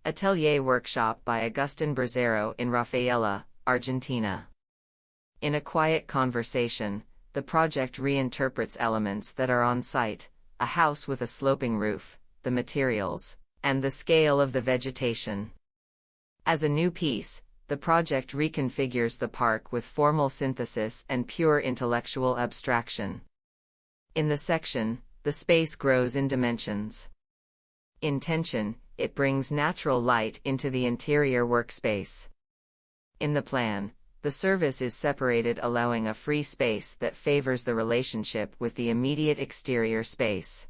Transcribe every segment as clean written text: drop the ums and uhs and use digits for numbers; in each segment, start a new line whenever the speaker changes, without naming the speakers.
Atelier workshop by Agustín Berzero in RAFAELA, Argentina. In a quiet conversation, the project reinterprets elements that are on site: a house with a sloping roof, the materials, and the scale of the vegetation. As a new piece, the project reconfigures the park with formal synthesis and pure intellectual abstraction. In the section, the space grows in dimensions. In tension, it brings natural light into the interior workspace. In the plan, the surface is separated, allowing a free space that favors the relationship with the immediate exterior space.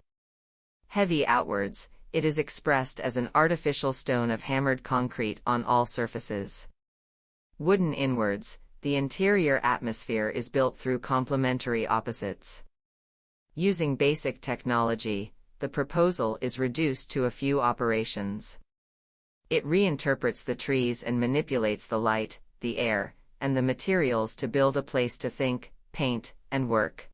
Heavy outwards, it is expressed as an artificial stone of hammered concrete on all surfaces. Wooden inwards, the interior atmosphere is built through complementary opposites. Using basic technology, the proposal is reduced to a few operations. It reinterprets the trees and manipulates the light, the air, and the materials to build a place to think, paint, and work.